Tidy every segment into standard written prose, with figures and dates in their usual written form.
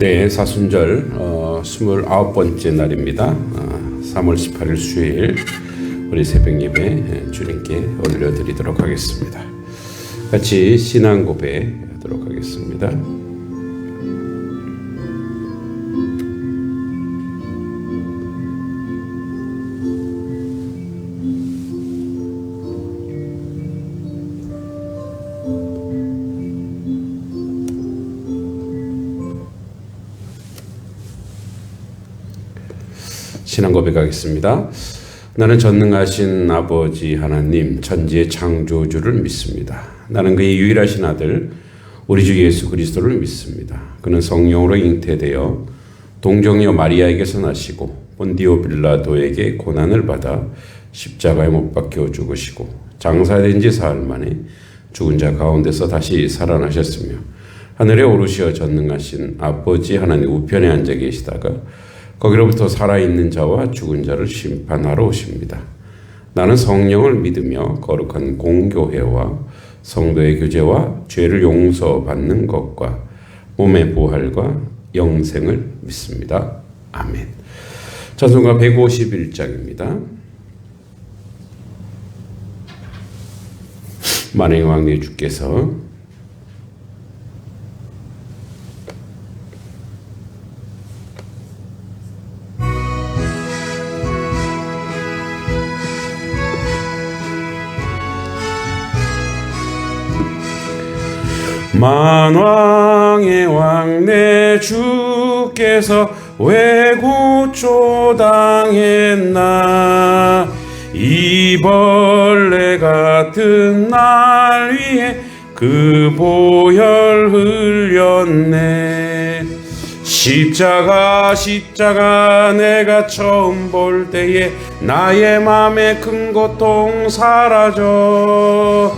네, 사순절 29번째 날입니다. 3월 18일 수요일 우리 새벽 예배 주님께 올려드리도록 하겠습니다. 같이 신앙 고백하도록 하겠습니다. 신앙 고백하겠습니다. 나는 전능하신 아버지 하나님 천지의 창조주를 믿습니다. 나는 그의 유일하신 아들 우리 주 예수 그리스도를 믿습니다. 그는 성령으로 잉태되어 동정녀 마리아에게서 나시고 본디오 빌라도에게 고난을 받아 십자가에 못 박혀 죽으시고 장사된 지 사흘 만에 죽은 자 가운데서 다시 살아나셨으며 하늘에 오르시어 전능하신 아버지 하나님 우편에 앉아 계시다가 거기로부터 살아있는 자와 죽은 자를 심판하러 오십니다. 나는 성령을 믿으며 거룩한 공교회와 성도의 교제와 죄를 용서받는 것과 몸의 부활과 영생을 믿습니다. 아멘. 찬송가 151장입니다. 만왕의 왕 내 주께서 만왕의 왕 내 주께서 왜 고초당했나 이 벌레 같은 날 위에 그 보혈 흘렸네. 십자가 내가 처음 볼 때에 나의 맘에 큰 고통 사라져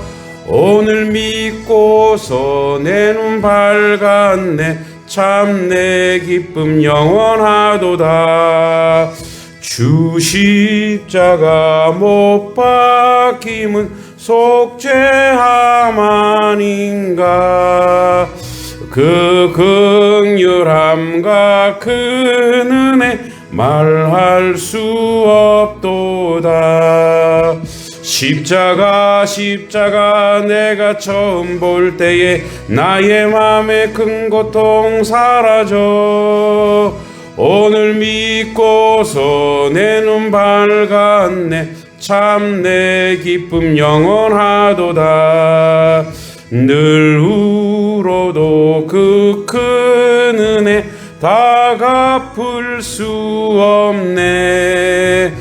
오늘 믿고서 내 눈 밝았네. 참 내 기쁨 영원하도다. 주 십자가 못 박힘은 속죄함 아닌가. 그 긍휼함과 그 은혜 말할 수 없도다. 십자가 내가 처음 볼 때에 나의 맘에 큰 고통 사라져 오늘 믿고서 내 눈 밝았네. 참 내 기쁨 영원하도다. 늘 울어도 그 큰 은혜 다 갚을 수 없네.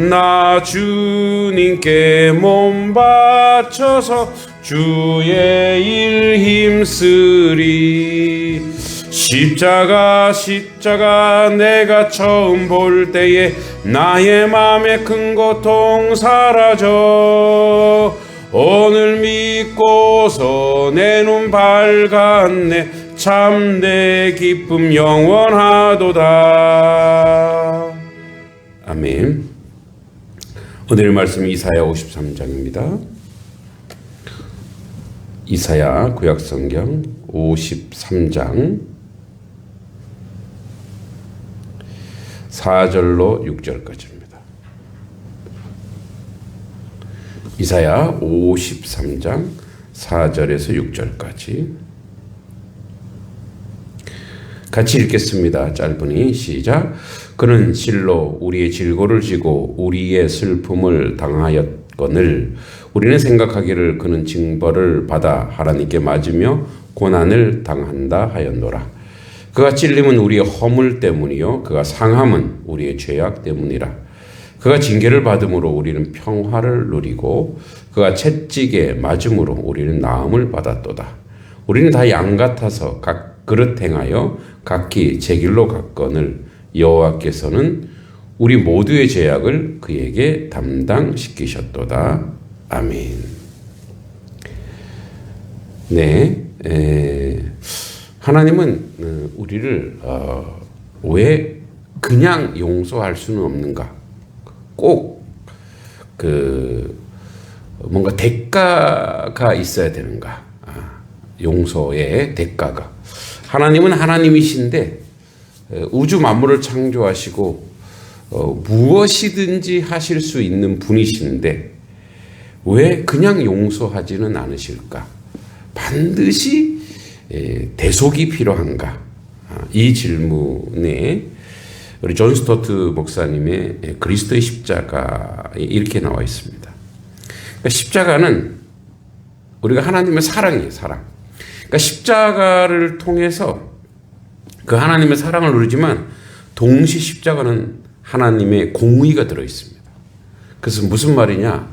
나 주님께 몸 바쳐서 주의 일 힘쓰리. 십자가 내가 처음 볼 때에 나의 맘에 큰 고통 사라져 오늘 믿고서 내 눈 밝았네. 참 내 기쁨 영원하도다. 아멘. 오늘 말씀 이사야 53장입니다. 이사야 구약성경 53장 4절로 6절까지입니다. 이사야 53장 4절에서 6절까지 같이 읽겠습니다. 짧으니 시작. 그는 실로 우리의 질고를 지고 우리의 슬픔을 당하였거늘 우리는 생각하기를 그는 징벌을 받아 하나님께 맞으며 고난을 당한다 하였노라. 그가 찔림은 우리의 허물 때문이요 그가 상함은 우리의 죄악 때문이라. 그가 징계를 받음으로 우리는 평화를 누리고 그가 채찍에 맞음으로 우리는 나음을 받았도다. 우리는 다 양 같아서 각 그릇 행하여 각기 제 길로 갔거늘 여호와께서는 우리 모두의 죄악을 그에게 담당시키셨도다. 아멘. 네, 하나님은 우리를 왜 그냥 용서할 수는 없는가? 꼭 뭔가 대가가 있어야 되는가? 용서의 대가가. 하나님은 하나님이신데 우주 만물을 창조하시고 무엇이든지 하실 수 있는 분이신데 왜 그냥 용서하지는 않으실까? 반드시 대속이 필요한가? 이 질문에 우리 존 스토트 목사님의 그리스도의 십자가 이렇게 나와 있습니다. 그러니까 십자가는 우리가 하나님의 사랑이에요, 사랑. 그러니까 십자가를 통해서 그 하나님의 사랑을 누리지만 동시 십자가는 하나님의 공의가 들어 있습니다. 그래서 무슨 말이냐?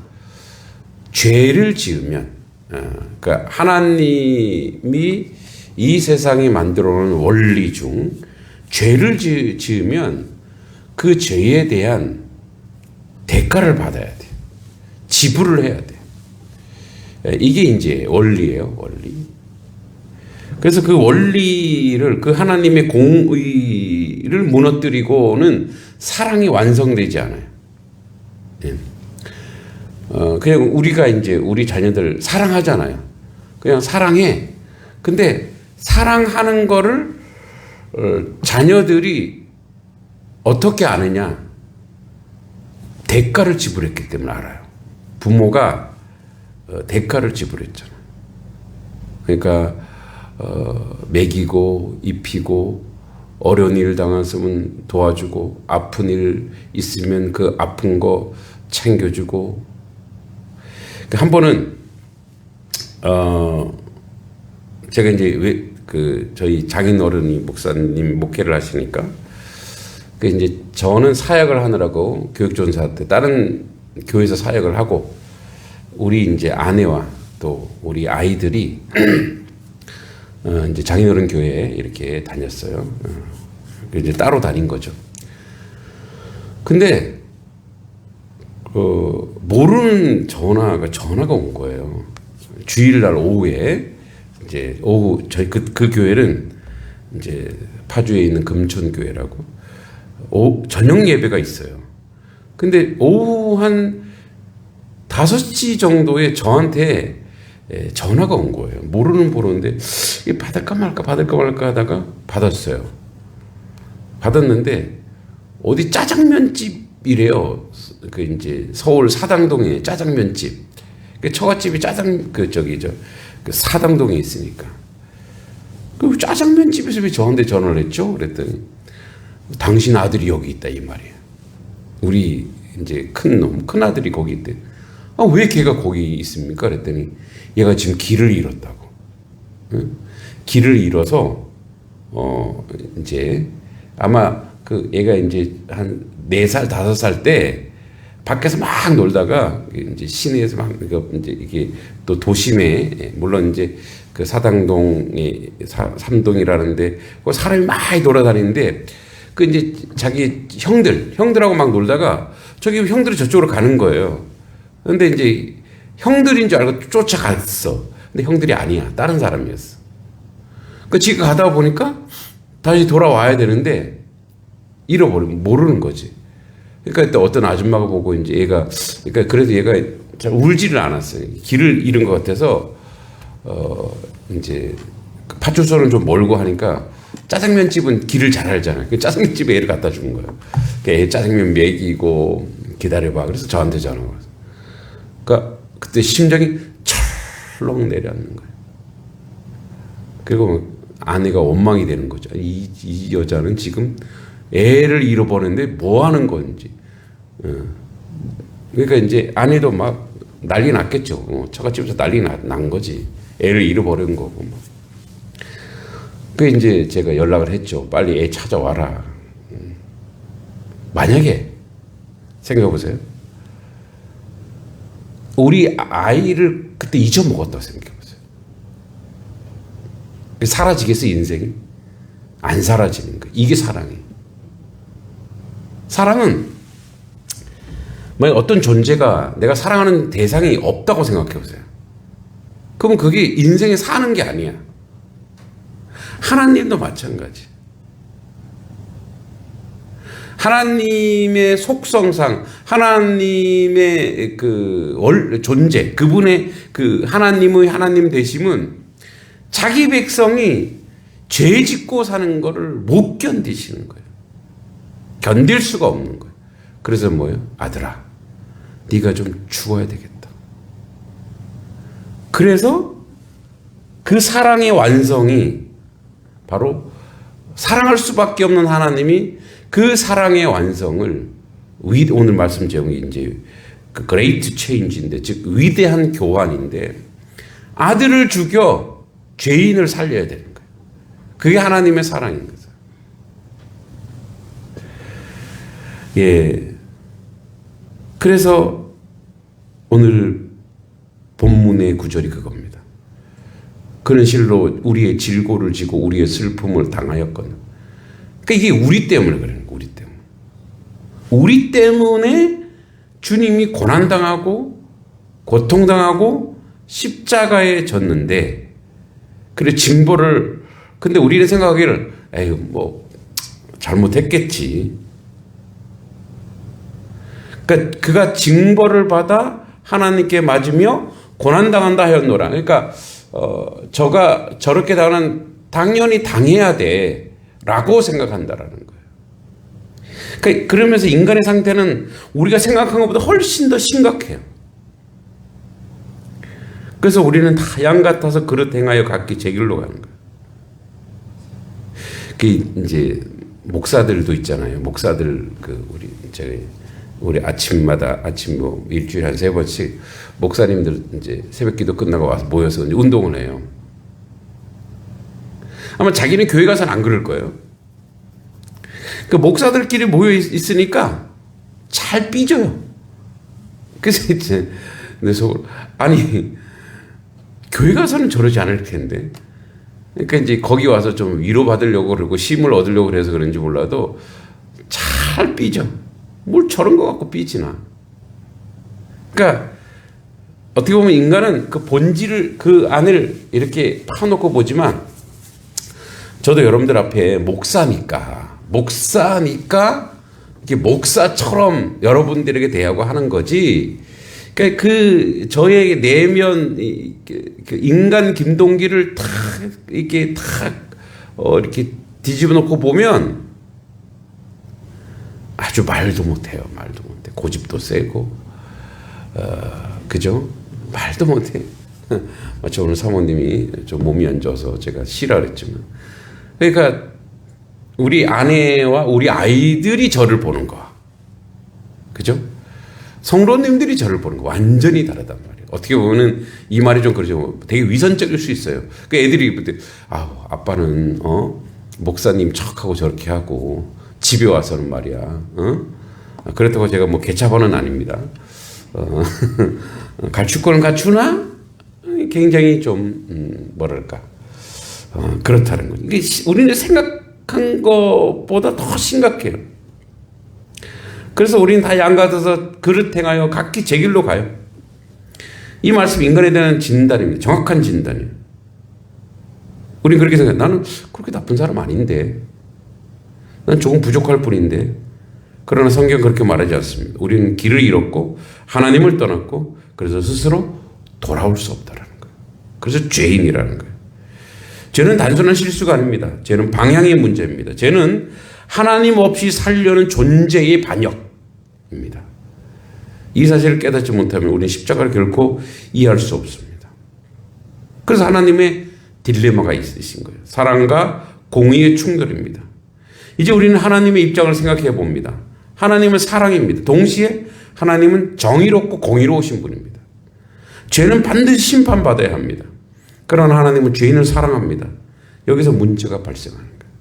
죄를 지으면, 그러니까 하나님이 이 세상에 만들어 놓은 원리 중 죄를 지으면 그 죄에 대한 대가를 받아야 돼. 지불을 해야 돼. 이게 이제 원리예요, 원리. 그래서 그 원리를, 그 하나님의 공의를 무너뜨리고는 사랑이 완성되지 않아요. 그냥 우리가 이제 우리 자녀들 사랑하잖아요. 그냥 사랑해. 근데 사랑하는 거를 자녀들이 어떻게 아느냐? 대가를 지불했기 때문에 알아요. 부모가 대가를 지불했잖아요. 그러니까 먹이고 입히고 어려운 일 당했으면 도와주고 아픈 일 있으면 그 아픈 거 챙겨주고. 한 번은 제가 이제 저희 장인어른이 목사님 목회를 하시니까 이제 저는 사역을 하느라고 교육전사 때 다른 교회에서 사역을 하고 우리 이제 아내와 또 우리 아이들이 이제 장인어른 교회에 이렇게 다녔어요. 이제 따로 다닌 거죠. 근데 모르는 전화가 온 거예요. 주일날 오후에 이제 오후 저희 그 교회는 이제 파주에 있는 금촌교회라고 저녁 예배가 있어요. 근데 오후 한 5시 정도에 저한테 전화가 온 거예요. 모르는 번호인데 받을까 말까 하다가 받았어요. 받았는데 어디 짜장면집이래요. 그 이제 서울 사당동에 짜장면집. 그 처갓집이 그 사당동에 있으니까. 그 짜장면집에서 왜 저한테 전화를 했죠? 그랬더니 당신 아들이 여기 있다 이 말이에요. 우리 이제 큰 아들이 거기 있대. 왜 걔가 거기 있습니까? 그랬더니 얘가 지금 길을 잃었다고. 응? 길을 잃어서 이제 아마 그 얘가 이제 한 4살 5살 때 밖에서 막 놀다가 이제 시내에서 막 이제 이게 또 도심에 물론 이제 그 사당동에 삼동이라는데 그 사람이 많이 돌아다니는데 그 이제 자기 형들하고 막 놀다가 저기 형들이 저쪽으로 가는 거예요. 근데 이제 형들인 줄 알고 쫓아갔어. 근데 형들이 아니야. 다른 사람이었어. 그 지가 가다 보니까 다시 돌아와야 되는데 잃어버리면 모르는 거지. 그러니까 또 어떤 아줌마가 보고 이제 그러니까 그래도 얘가 잘 울지를 않았어요. 길을 잃은 것 같아서 이제 파출소는 좀 멀고 하니까 짜장면집은 길을 잘 알잖아요. 그 짜장면집에 애를 갖다 준 거예요. 애 짜장면 먹이고 기다려봐. 그래서 저한테 전화가 왔어요. 그러니까 그때 심장이 철렁 내려앉는 거예요. 그리고 아내가 원망이 되는 거죠. 이 여자는 지금 애를 잃어버렸는데 뭐 하는 건지. 그러니까 이제 아내도 막 난리 났겠죠. 처갓집에서 난리 난 거지. 애를 잃어버린 거고. 그 이제 제가 연락을 했죠. 빨리 애 찾아와라. 만약에 생각해 보세요. 우리 아이를 그때 잊어먹었다고 생각해 보세요. 사라지겠어 인생이? 안 사라지는 거예요. 이게 사랑이에요. 사랑은 만약 어떤 존재가 내가 사랑하는 대상이 없다고 생각해 보세요. 그러면 그게 인생에 사는 게 아니야. 하나님도 마찬가지. 하나님의 속성상 하나님의 그 존재, 그분의 그 하나님의 하나님 되심은 자기 백성이 죄 짓고 사는 거를 못 견디시는 거예요. 견딜 수가 없는 거예요. 그래서 뭐예요? 아들아, 네가 좀 죽어야 되겠다. 그래서 그 사랑의 완성이 바로 사랑할 수밖에 없는 하나님이 그 사랑의 완성을 오늘 말씀 제목이 이제 그 그레이트 체인지인데, 즉 위대한 교환인데, 아들을 죽여 죄인을 살려야 되는 거예요. 그게 하나님의 사랑인 거죠. 예. 그래서 오늘 본문의 구절이 그겁니다. 그는 실로 우리의 질고를 지고 우리의 슬픔을 당하였거늘. 그러니까 이게 우리 때문에 그러는 거예요. 우리 때문에. 우리 때문에 주님이 고난당하고 고통당하고 십자가에 졌는데, 그래 징벌을, 근데 우리는 생각하기를 에이 뭐 잘못했겠지. 그러니까 그가 징벌을 받아 하나님께 맞으며 고난당한다 하였노라. 그러니까 저가 저렇게 당하는 당연히 당해야 돼 라고 생각한다라는 거예요. 그러니까 그러면서 인간의 상태는 우리가 생각한 것보다 훨씬 더 심각해요. 그래서 우리는 다 양 같아서 그릇 행하여 각기 제 길로 가는 거예요. 그 이제 목사들도 있잖아요. 목사들 우리 아침마다 뭐 일주일에 한 3번씩 목사님들 이제 새벽기도 끝나고 와서 모여서 이제 운동을 해요. 아마 자기는 교회 가서는 안 그럴 거예요. 그 목사들끼리 모여 있으니까 잘 삐져요. 그래서 이제 내 속으로 아니 교회 가서는 저러지 않을 텐데. 그러니까 이제 거기 와서 좀 위로 받으려고 그러고 힘을 얻으려고 그래서 그런지 몰라도 잘 삐져. 뭘 저런 거 갖고 삐지나. 그러니까 어떻게 보면 인간은 그 본질을 그 안을 이렇게 파놓고 보지만, 저도 여러분들 앞에 목사니까 이렇게 목사처럼 여러분들에게 대하고 하는 거지. 그러니까 그 저의 내면 그 인간 김동기를 탁 이렇게 이렇게 뒤집어 놓고 보면 아주 말도 못해요. 말도 못해. 고집도 세고, 그죠? 말도 못해. 마치 오늘 사모님이 좀 몸이 안 좋아서 제가 쉬라 그랬지만, 그러니까 우리 아내와 우리 아이들이 저를 보는 거야. 그죠? 성도님들이 저를 보는 거 완전히 다르단 말이에요. 어떻게 보면은 이 말이 좀 그러죠. 되게 위선적일 수 있어요. 그 애들이 그때 아빠는 목사님 척하고 저렇게 하고 집에 와서는 말이야. 그렇다고 제가 뭐 개차반은 아닙니다. 갖출 거는 갖추나 굉장히 좀 뭐랄까 그렇다는 거죠. 이게 우리는 생각한 것보다 더 심각해요. 그래서 우리는 다 양 같아서 그릇 행하여 각기 제 길로 가요. 이 말씀 인간에 대한 진단입니다. 정확한 진단이에요. 우리는 그렇게 생각해요. 나는 그렇게 나쁜 사람 아닌데, 난 조금 부족할 뿐인데. 그러나 성경은 그렇게 말하지 않습니다. 우리는 길을 잃었고 하나님을 떠났고 그래서 스스로 돌아올 수 없다라는 거예요. 그래서 죄인이라는 거예요. 죄는 단순한 실수가 아닙니다. 죄는 방향의 문제입니다. 죄는 하나님 없이 살려는 존재의 반역입니다. 이 사실을 깨닫지 못하면 우리는 십자가를 결코 이해할 수 없습니다. 그래서 하나님의 딜레마가 있으신 거예요. 사랑과 공의의 충돌입니다. 이제 우리는 하나님의 입장을 생각해 봅니다. 하나님은 사랑입니다. 동시에 하나님은 정의롭고 공의로우신 분입니다. 죄는 반드시 심판받아야 합니다. 그러나 하나님은 죄인을 사랑합니다. 여기서 문제가 발생하는 거예요.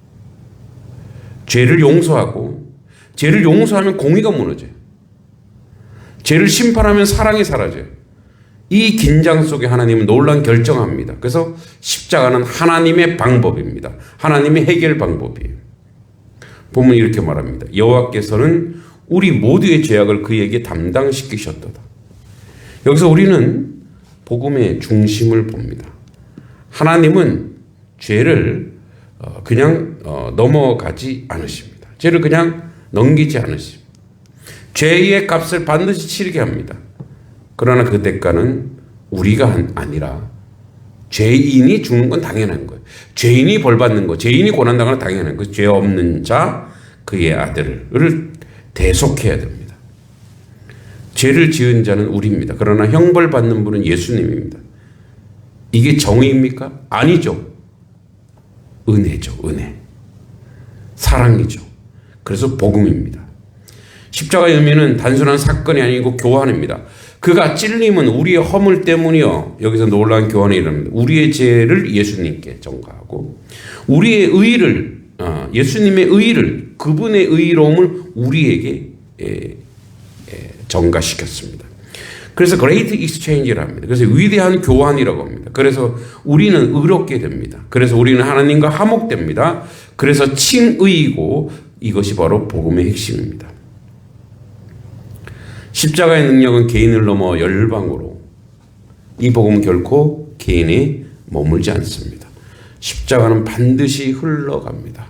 죄를 용서하고, 죄를 용서하면 공의가 무너져요. 죄를 심판하면 사랑이 사라져요. 이 긴장 속에 하나님은 놀라운 결정합니다. 그래서 십자가는 하나님의 방법입니다. 하나님의 해결 방법이에요. 본문이 이렇게 말합니다. 여호와께서는 우리 모두의 죄악을 그에게 담당시키셨도다. 여기서 우리는 복음의 중심을 봅니다. 하나님은 죄를 그냥 넘어가지 않으십니다. 죄를 그냥 넘기지 않으십니다. 죄의 값을 반드시 치르게 합니다. 그러나 그 대가는 우리가 아니라 죄인이 죽는 건 당연한 거예요. 죄인이 벌 받는 거, 죄인이 고난 당하는 건 당연한 거예요. 죄 없는 자 그의 아들을 대속해야 됩니다. 죄를 지은 자는 우리입니다. 그러나 형벌 받는 분은 예수님입니다. 이게 정의입니까? 아니죠. 은혜죠. 은혜. 사랑이죠. 그래서 복음입니다. 십자가의 의미는 단순한 사건이 아니고 교환입니다. 그가 찔림은 우리의 허물 때문이요. 여기서 놀라운 교환이 일어납니다. 우리의 죄를 예수님께 전가하고 우리의 의를 예수님의 의를 그분의 의로움을 우리에게 전가시켰습니다. 그래서 Great Exchange를 합니다. 그래서 위대한 교환이라고 합니다. 그래서 우리는 의롭게 됩니다. 그래서 우리는 하나님과 화목됩니다. 그래서 칭의이고 이것이 바로 복음의 핵심입니다. 십자가의 능력은 개인을 넘어 열방으로 이 복음은 결코 개인에 머물지 않습니다. 십자가는 반드시 흘러갑니다.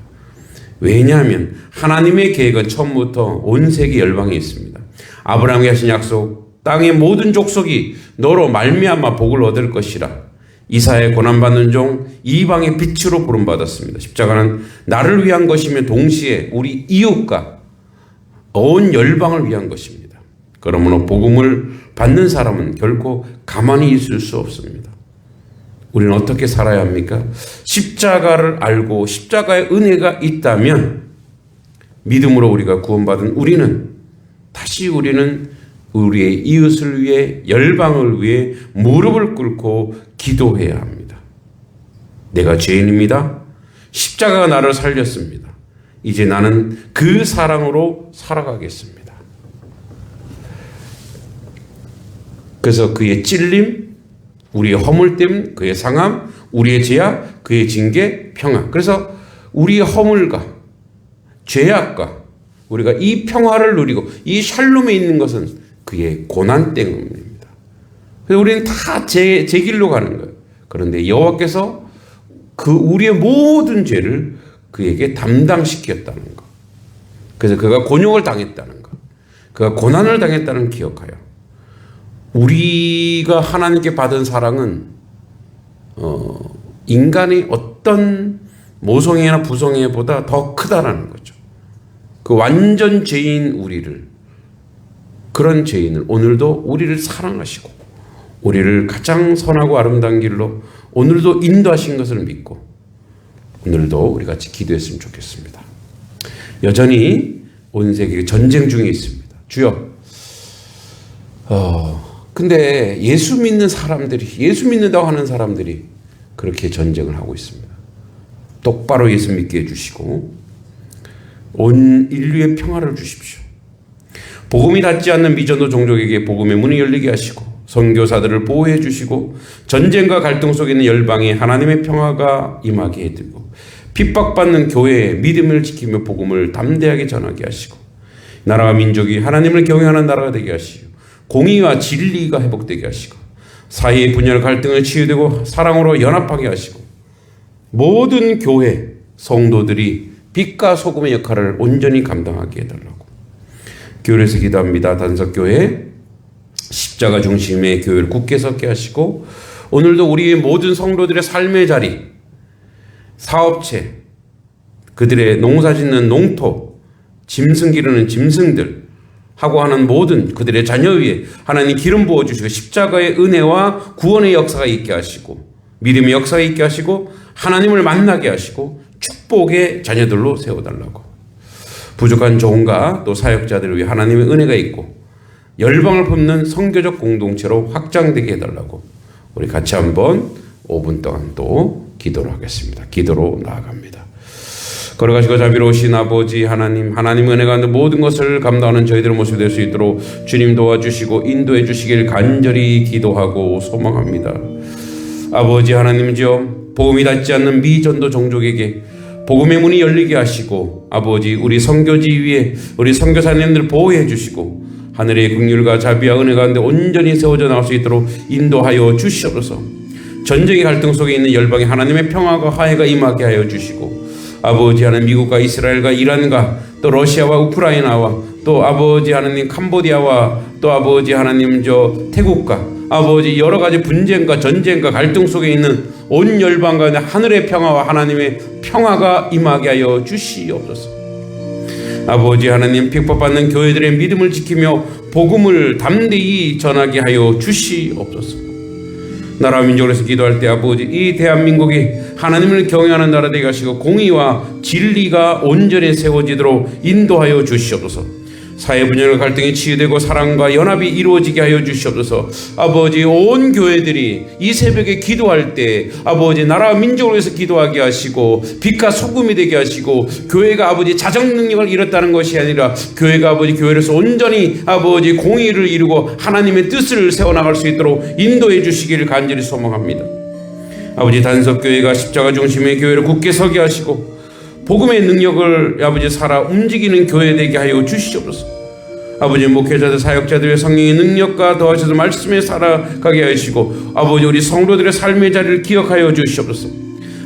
왜냐하면 하나님의 계획은 처음부터 온 세계 열방에 있습니다. 아브라함에게 하신 약속 땅의 모든 족속이 너로 말미암아 복을 얻을 것이라 이사야의 고난받는 종 이방의 빛으로 부름받았습니다. 십자가는 나를 위한 것이며 동시에 우리 이웃과 온 열방을 위한 것입니다. 그러므로 복음을 받는 사람은 결코 가만히 있을 수 없습니다. 우리는 어떻게 살아야 합니까? 십자가를 알고 십자가의 은혜가 있다면 믿음으로 우리가 구원받은 우리는 우리의 이웃을 위해 열방을 위해 무릎을 꿇고 기도해야 합니다. 내가 죄인입니다. 십자가가 나를 살렸습니다. 이제 나는 그 사랑으로 살아가겠습니다. 그래서 그의 찔림, 우리의 허물됨, 그의 상함, 우리의 죄악, 그의 징계, 평화. 그래서 우리의 허물과 죄악과 우리가 이 평화를 누리고 이 샬롬에 있는 것은 그의 고난 때문입니다. 그래서 우리는 다 제 길로 가는 거예요. 그런데 여호와께서 그 우리의 모든 죄를 그에게 담당시켰다는 것. 그래서 그가 곤욕을 당했다는 것. 그가 고난을 당했다는 기억하여. 우리가 하나님께 받은 사랑은 인간의 어떤 모성애나 부성애보다 더 크다라는 거죠. 그 완전 죄인 우리를 그런 죄인을 오늘도 우리를 사랑하시고 우리를 가장 선하고 아름다운 길로 오늘도 인도하신 것을 믿고 오늘도 우리 같이 기도했으면 좋겠습니다. 여전히 온 세계 전쟁 중에 있습니다. 주여 근데 예수 믿는다고 하는 사람들이 그렇게 전쟁을 하고 있습니다. 똑바로 예수 믿게 해주시고 온 인류의 평화를 주십시오. 복음이 닿지 않는 미전도 종족에게 복음의 문이 열리게 하시고 선교사들을 보호해 주시고 전쟁과 갈등 속에 있는 열방에 하나님의 평화가 임하게 해드리고 핍박받는 교회에 믿음을 지키며 복음을 담대하게 전하게 하시고 나라와 민족이 하나님을 경외하는 나라가 되게 하시고 공의와 진리가 회복되게 하시고 사이의 분열 갈등을 치유되고 사랑으로 연합하게 하시고 모든 교회 성도들이 빛과 소금의 역할을 온전히 감당하게 해달라고 교회에서 기도합니다. 단석교회 십자가 중심의 교회를 굳게 섰게 하시고 오늘도 우리의 모든 성도들의 삶의 자리 사업체 그들의 농사 짓는 농토 짐승 기르는 짐승들 하고 하는 모든 그들의 자녀 위에 하나님 기름 부어주시고 십자가의 은혜와 구원의 역사가 있게 하시고 믿음의 역사가 있게 하시고 하나님을 만나게 하시고 축복의 자녀들로 세워달라고 부족한 종과 또 사역자들을 위해 하나님의 은혜가 있고 열방을 품는 선교적 공동체로 확장되게 해달라고 우리 같이 한번 5분 동안 또 기도를 하겠습니다. 기도로 나아갑니다. 걸어가시고 자비로우신 아버지 하나님 은혜 가운데 모든 것을 감당하는 저희들의 모습이 될 수 있도록 주님 도와주시고 인도해 주시길 간절히 기도하고 소망합니다. 아버지 하나님이여 복음이 닿지 않는 미전도 종족에게 복음의 문이 열리게 하시고 아버지 우리 선교지 위에 우리 선교사님들 보호해 주시고 하늘의 긍휼과 자비와 은혜 가운데 온전히 세워져 나올 수 있도록 인도하여 주시옵소서. 전쟁의 갈등 속에 있는 열방에 하나님의 평화가 화해가 임하게 하여 주시고 아버지 하나님 미국과 이스라엘과 이란과 또 러시아와 우크라이나와 또 아버지 하나님 캄보디아와 또 아버지 하나님 태국과 아버지 여러 가지 분쟁과 전쟁과 갈등 속에 있는 온 열방 가운데 하늘의 평화와 하나님의 평화가 임하게 하여 주시옵소서. 아버지 하나님, 핍박받는 교회들의 믿음을 지키며 복음을 담대히 전하게 하여 주시옵소서. 나라 민족에서 기도할 때 아버지, 이 대한민국이 하나님을 경외하는 나라 되게 하시고 공의와 진리가 온전히 세워지도록 인도하여 주시옵소서. 사회 분열과 갈등이 치유되고 사랑과 연합이 이루어지게 하여 주시옵소서. 아버지, 온 교회들이 이 새벽에 기도할 때 아버지 나라 민족을 위해서 기도하게 하시고 빛과 소금이 되게 하시고, 교회가 아버지 자정 능력을 잃었다는 것이 아니라 교회가 아버지 교회로서 온전히 아버지 공의를 이루고 하나님의 뜻을 세워나갈 수 있도록 인도해 주시기를 간절히 소망합니다. 아버지, 단석교회가 십자가 중심의 교회를 굳게 서게 하시고 복음의 능력을 아버지 살아 움직이는 교회 되게 하여 주시옵소서. 아버지, 목회자들 사역자들의 성령의 능력과 더하셔서 말씀에 살아가게 하시고 아버지 우리 성도들의 삶의 자리를 기억하여 주시옵소서.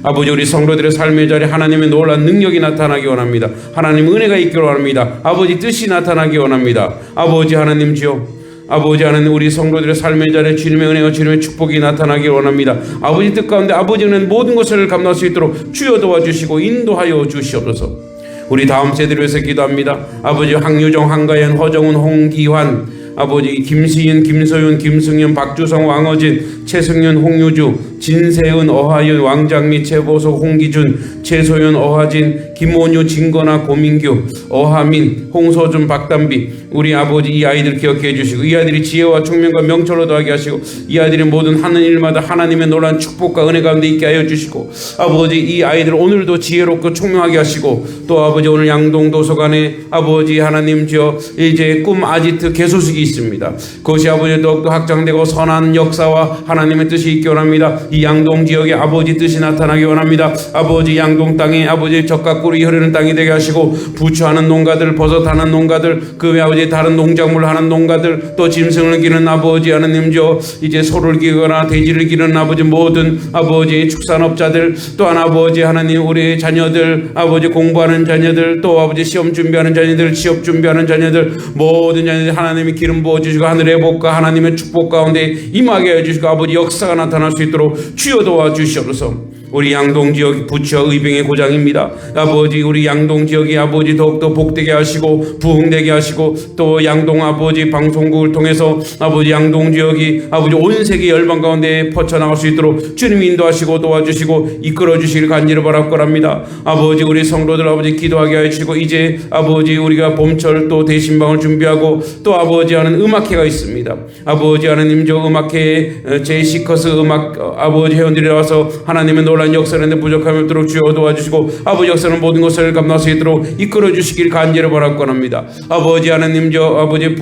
아버지, 우리 성도들의 삶의 자리에 하나님의 놀라운 능력이 나타나기 원합니다. 하나님 은혜가 있기를 원합니다. 아버지 뜻이 나타나기 원합니다. 아버지 하나님 주여, 아버지 하나님, 우리 성도들의 삶의 자리에 주님의 은혜와 주님의 축복이 나타나길 원합니다. 아버지 뜻 가운데 아버지는 모든 것을 감당할 수 있도록 주여 도와주시고 인도하여 주시옵소서. 우리 다음 세대를 위해서 기도합니다. 아버지, 황유정, 한가연, 허정훈, 홍기환, 아버지 김시인, 김소윤, 김승윤, 박주성, 왕어진, 최승윤, 홍유주, 진세은, 어하윤, 왕장미, 최보석, 홍기준, 최소윤, 어하진, 김원유, 진건아, 고민규, 어하민, 홍서준, 박담비, 우리 아버지 이 아이들 기억해 주시고 이 아이들이 지혜와 총명과 명철로 더하게 하시고 이 아이들이 모든 하는 일마다 하나님의 놀라운 축복과 은혜 가운데 있게 하여 주시고 아버지, 이 아이들 오늘도 지혜롭고 총명하게 하시고 또 아버지 오늘 양동 도서관에 아버지 하나님 주여 이제 꿈 아지트 개소식이 있습니다. 그것이 아버지 더욱더 확장되고 선한 역사와 하나님의 뜻이 있기 원합니다. 이 양동 지역에 아버지 뜻이 나타나기 원합니다. 아버지 양동 땅에 아버지 젖과 꿀이 흐르는 땅이 되게 하시고 부추하는 농가들, 버섯하는 농가들, 그 외 아버지 다른 농작물 하는 농가들, 또 짐승을 기르는 아버지 하나님 저 이제 소를 기르거나 돼지를 기르는 아버지 모든 아버지 축산업자들, 또한 아버지 하나님 우리 자녀들, 아버지 공부하는 자녀들, 또 아버지 시험 준비하는 자녀들, 취업 준비하는 자녀들, 모든 자녀들 하나님이 기름 부어주시고 하늘의 복과 하나님의 축복 가운데 임하게 해주시고 아버지 역사가 나타날 수 있도록 주여 도와주시옵소서. 우리 양동 지역 부처 의병의 고장입니다. 아버지, 우리 양동 지역이 아버지 더욱더 복되게 하시고 부흥되게 하시고 또 양동 아버지 방송국을 통해서 아버지 양동 지역이 아버지 온 세계 열방 가운데 퍼쳐나갈 수 있도록 주님이 인도하시고 도와주시고 이끌어 주시길 간절히 바랍니다. 아버지, 우리 성도들 아버지 기도하게 하시고 이제 아버지 우리가 봄철 또 대신방을 준비하고 또 아버지 하는 음악회가 있습니다. 아버지 하나님 저 음악회에 제시커스 음악 아버지 회원들이 나와서 하나님의 놀라운 역사는 부족함이 없도록 주여 도와주시고 아버지 역사는 모든 것을 감당할 수 있도록 이끌어 주시길 간절히 바랍니다. 아버지 하나님 저 아버지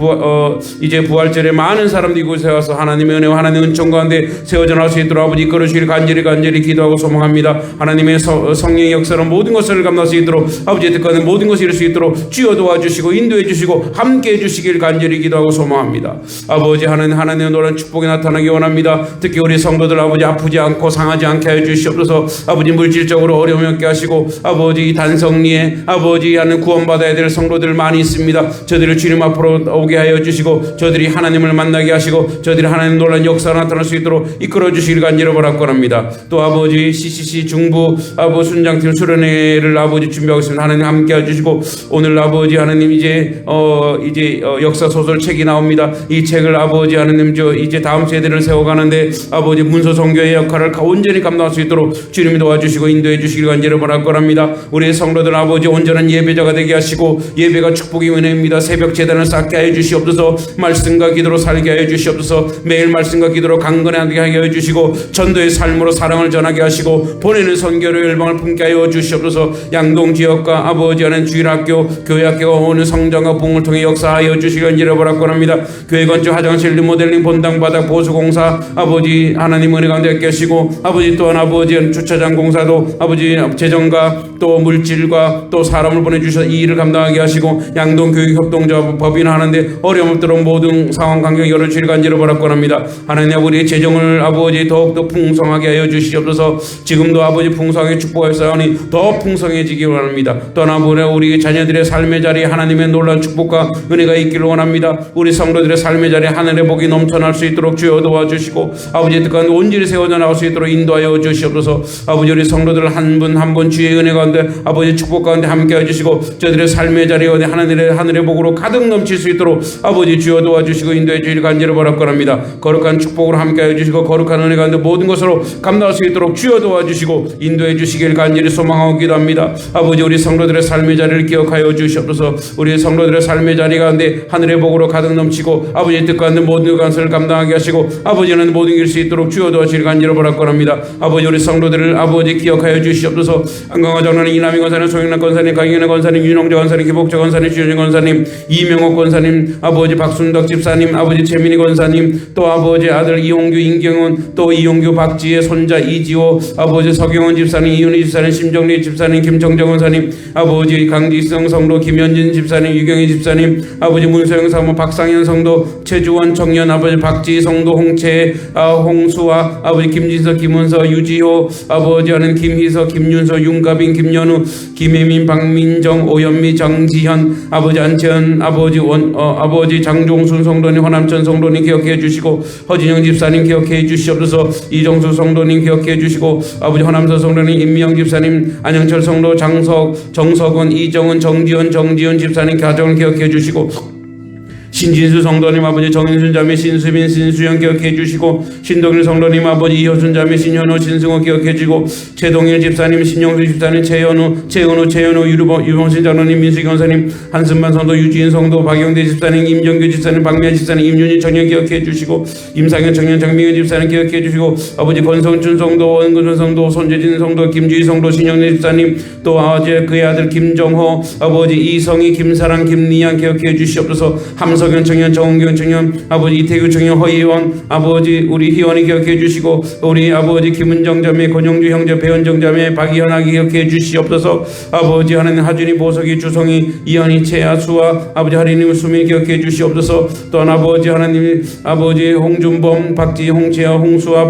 이제 부활절에 많은 사람들이 이곳에 와서 하나님의 은혜와 하나님의 은총 가운데 세워져 나올 수 있도록 아버지 이끌어 주시길 간절히 기도하고 소망합니다. 하나님의 성령의 역사는 모든 것을 감당할 수 있도록 아버지의 뜻과는 모든 것을 이룰 수 있도록 주여 도와주시고 인도해 주시고 함께해 주시길 간절히 기도하고 소망합니다. 아버지 하나님의 놀라운 축복이 나타나기 원합니다. 특히 우리 성도들 아버지 아프지 않고 상하지 않게 하여 주시옵소서. 아버지 물질적으로 어려움이 없게 하시고 아버지 단성리에 아버지 하는 구원받아야 될 성도들 많이 있습니다. 저들을 주님 앞으로 오게 하여 주시고 저들이 하나님을 만나게 하시고 저들이 하나님 놀라운 역사가 나타날 수 있도록 이끌어 주시길 간절히 바랍니다. 또 아버지 CCC 중부 아버지 순장팀 수련회를 아버지 준비하고 있습니다. 하나님 함께 해주시고 오늘 아버지 하나님 이제 역사 소설 책이 나옵니다. 이 책을 아버지 하나님 저 이제 다음 세대를 세워가는데 아버지 문서 선교의 역할을 온전히 감당할 수 있도록 주님이 도와주시고 인도해 주시길 간절히 바랍니다. 우리 성도들 아버지 온전한 예배자가 되게 하시고 예배가 축복이 은혜입니다. 새벽 제단을 쌓게 하여 주시옵소서. 말씀과 기도로 살게 하여 주시옵소서. 매일 말씀과 기도로 강건하게 하여 주시고 전도의 삶으로 사랑을 전하게 하시고 보내는 선교로 열방을 품게 하여 주시옵소서. 양동 지역과 아버지 하는 주일학교 교회학교가 오는 성장과 부흥을 통해 역사하여 주시길 간절히 바랍니다. 교회 건축 화장실 리모델링 본당 바닥 보수공사 아버지 하나님 은혜 가운데 함께 하시고 아버지 또한 아버지 아버지 주차장 공사도 아버지 재정과 또 물질과 또 사람을 보내주셔서 이 일을 감당하게 하시고 양동교육협동조합 법인 하는데 어려움 없도록 모든 상황 환경 여러 주일 간절히 바라옵나이다. 하나님 아버지 재정을 아버지 더욱더 풍성하게 하여 주시옵소서. 지금도 아버지 풍성하게 축복하였사오니 더 풍성해지기 원합니다. 또한 아버지 우리 자녀들의 삶의 자리에 하나님의 놀라운 축복과 은혜가 있기를 원합니다. 우리 성도들의 삶의 자리에 하늘의 복이 넘쳐날 수 있도록 주여 도와주시고 아버지 뜻 가운데 온전히 세워져 나올 수 있도록 인도하여 주시옵소서. 아버지 우리 성도들 한 분 한 분 주의 은혜 가운데 아버지 축복 가운데 함께 해주시고 저들의 삶의 자리에 하늘의 복으로 가득 넘칠 수 있도록 아버지 주여 도와주시고 인도해 주시길 간절히 바랍니다. 거룩한 축복으로 함께 해주시고 거룩한 은혜 가운데 모든 것으로 감당할 수 있도록 주여 도와주시고 인도해 주시길 간절히 소망하고 기도합니다. 아버지 우리 성도들의 삶의 자리를 기억하여 주시옵소서. 우리 성도들의 삶의 자리 가운데 하늘의 복으로 가득 넘치고 아버지의 뜻 가운데 모든 것을 감당하게 하시고 아버지는 모든 일 수 있도록 주여 도와주시길 간절히 바랍니다. 아버지 우리 성도들을 아버지 기억하여 주시옵소서. 안강화 장로님, 이남희 권사님, 소영란 권사님, 강인혜 권사님, 윤홍재 권사님, 기복자 권사님, 주현진 권사님, 이명옥 권사님, 아버지 박순덕 집사님, 아버지 최민희 권사님, 또 아버지 아들 이홍규, 임경훈, 또 이홍규, 박지혜, 손자 이지호, 아버지 서경원 집사님, 이윤희 집사님, 심정리 집사님, 김정정 권사님, 아버지 강지성 성도, 김현진 집사님, 유경희 집사님, 아버지 문소영 사모, 박상현 성도, 최주원 청년, 아버지 박지 성도, 홍채, 홍수아, 아버지 김진서, 김은서, 유지호, 아버지 하는 김희서, 김윤서, 윤가빈, 김연우, 김혜민, 박민정, 오현미, 장지현, 아버지 안채현, 아버지 장종순 성도님, 허남천 성도님 기억해 주시고 허진영 집사님 기억해 주시옵소서. 이정수 성도님 기억해 주시고 아버지 허남서 성도님, 임미영 집사님, 안영철 성도, 정석은, 이정은, 정지현 집사님 가정을 기억해 주시고 신진수 성도님, 아버지 정인순 자매, 신수빈, 신수영 기억해 주시고 신동일 성도님, 아버지 이효순 자매, 신현호, 신승호 기억해 주시고 최동일 집사님, 신용수 집사님, 최은우, 유봉신 장로님, 민수기 권사님, 한승만 성도, 유지인 성도, 박영대 집사님, 임정규 집사님, 박미아 집사님, 임윤희 청년 기억해 주시고 임상현 청년, 장민현 집사님 기억해 주시고 아버지 권성춘 성도, 원근선 성도, 손재진 성도, 김주희 성도, 신영래 집사님, 또 아버지 그의 아들 김정호, 아버지 이성희, 김사랑, 김리양 기억해 주시옵소서. 함석현 청년, 정은경 청년, 아버지 이태규 청년, 허희원, 아버지 우리 희원이 기억해 주시고 우리 아버지 김은정 자매, 권영주 형제, 배현정 자매, 박희현아 기억해 주시옵소서. 아버지 하나님 하준이, 보석이, 주성이, 이현이, 채아, 수아, 아버지 하리님, 수민 기억해 주시옵소서. 또한 아버지 하나님, 아버지 홍준범, 박지, 홍채아, 홍수아,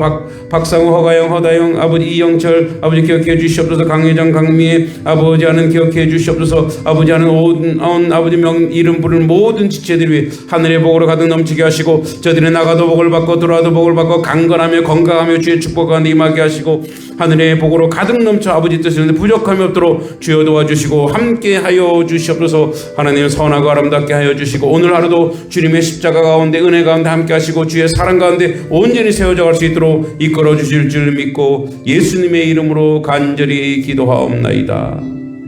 박상우, 허가영, 허다영, 아버지 이영철, 아버지 기억해 주시옵소서. 강회장, 강미애, 아버지 하는 기억해 주시옵소서. 아버지 하는 온 아버지 이름 부르는 모든 지체들 위해 하늘의 복으로 가득 넘치게 하시고 저들이 나가도 복을 받고 들어와도 복을 받고 강건하며 건강하며 주의 축복 가운데 임하게 하시고 하늘의 복으로 가득 넘쳐 아버지 뜻을 부족함이 없도록 주여 도와주시고 함께 하여 주시옵소서. 하나님 선하고 아름답게 하여 주시고 오늘 하루도 주님의 십자가 가운데 은혜 가운데 함께 하시고 주의 사랑 가운데 온전히 세워져 갈 수 있도록 이끌어 주실 줄 믿고 예수님의 이름으로 간절히 기도하옵나이다.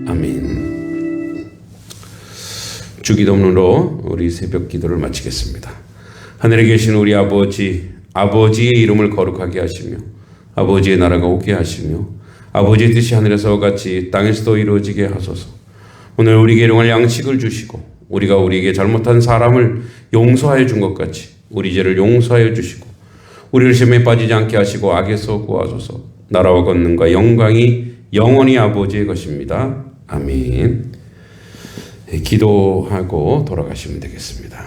아멘. 주기도문으로 우리 새벽 기도를 마치겠습니다. 하늘에 계신 우리 아버지, 아버지의 이름을 거룩하게 하시며 아버지의 나라가 오게 하시며 아버지의 뜻이 하늘에서 같이 땅에서도 이루어지게 하소서. 오늘 우리에게 일용할 양식을 주시고 우리가 우리에게 잘못한 사람을 용서하여 준 것 같이 우리 죄를 용서하여 주시고 우리를 시험에 빠지지 않게 하시고 악에서 구하소서. 나라와 권능과 영광이 영원히 아버지의 것입니다. 아멘. 기도하고 돌아가시면 되겠습니다.